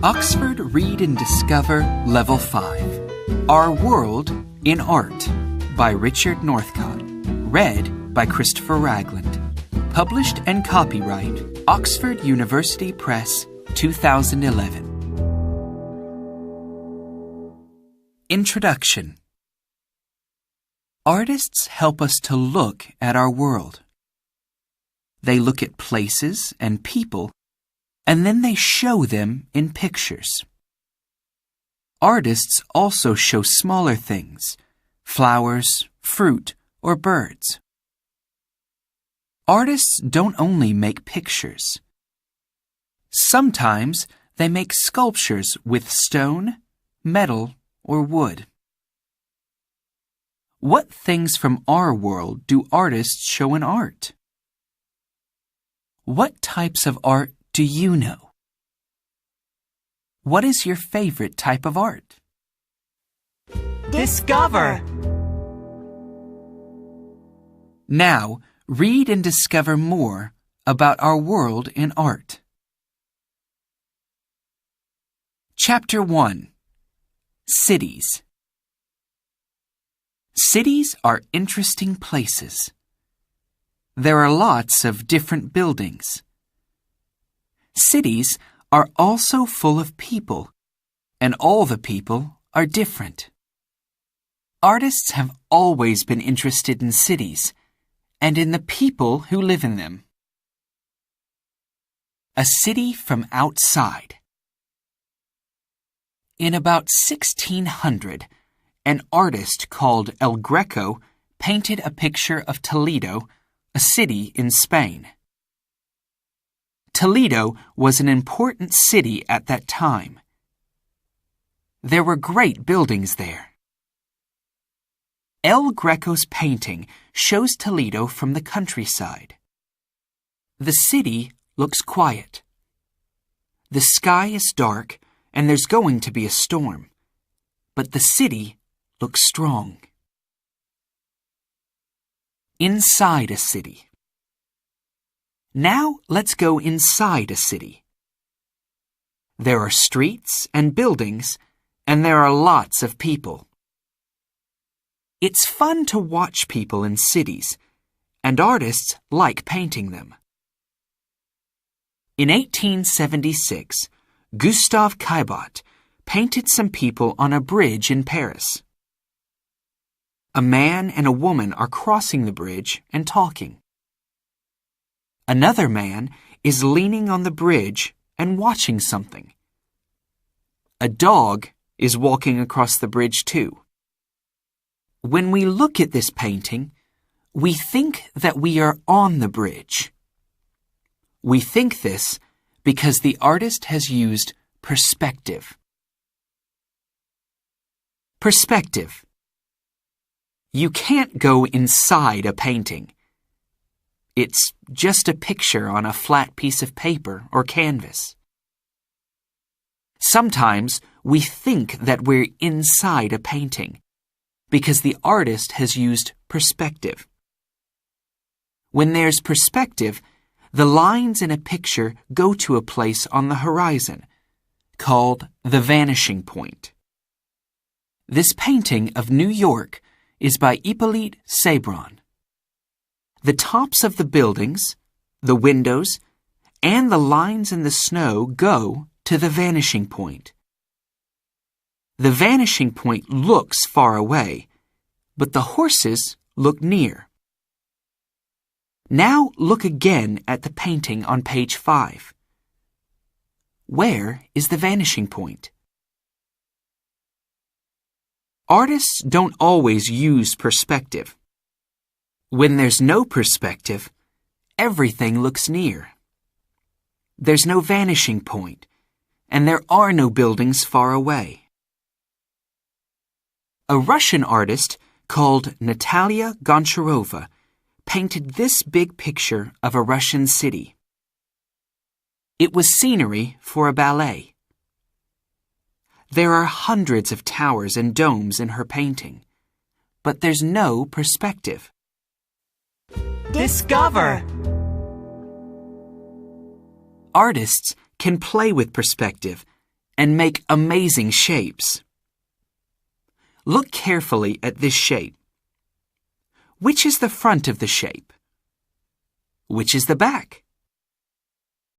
Oxford Read and Discover Level 5 Our World in Art by Richard Northcott. Read by Christopher Ragland. Published and copyright Oxford University Press, 2011. Introduction. Artists help us to look at our world. They look at places and people, and then they show them in pictures. Artists also show smaller things, flowers, fruit, or birds. Artists don't only make pictures. Sometimes they make sculptures with stone, metal, or wood. What things from our world do artists show in art? What types of art do you know? What is your favorite type of art? Discover! Now, read and discover more about our world in art. Chapter 1. Cities. Cities are interesting places. There are lots of different buildings. Cities are also full of people, and all the people are different. Artists have always been interested in cities and in the people who live in them. A city from outside. In about 1600, an artist called El Greco painted a picture of Toledo, a city in Spain. Toledo was an important city at that time. There were great buildings there. El Greco's painting shows Toledo from the countryside. The city looks quiet. The sky is dark and there's going to be a storm, but the city looks strong. Inside a city. Now let's go inside a city. There are streets and buildings, and there are lots of people. It's fun to watch people in cities, and artists like painting them. In 1876, Gustave Caillebotte painted some people on a bridge in Paris. A man and a woman are crossing the bridge and talking. Another man is leaning on the bridge and watching something. A dog is walking across the bridge too. When we look at this painting, we think that we are on the bridge. We think this because the artist has used perspective. Perspective. You can't go inside a painting. It's just a picture on a flat piece of paper or canvas. Sometimes we think that we're inside a painting because the artist has used perspective. When there's perspective, the lines in a picture go to a place on the horizon called the vanishing point. This painting of New York is by Hippolyte Cebron. The tops of the buildings, the windows, and the lines in the snow go to the vanishing point. The vanishing point looks far away, but the horses look near. Now look again at the painting on page 5. Where is the vanishing point? Artists don't always use perspective. When there's no perspective, everything looks near. There's no vanishing point, and there are no buildings far away. A Russian artist called Natalia Goncharova painted this big picture of a Russian city. It was scenery for a ballet. There are hundreds of towers and domes in her painting, but there's no perspective. Discover! Artists can play with perspective and make amazing shapes. Look carefully at this shape. Which is the front of the shape? Which is the back?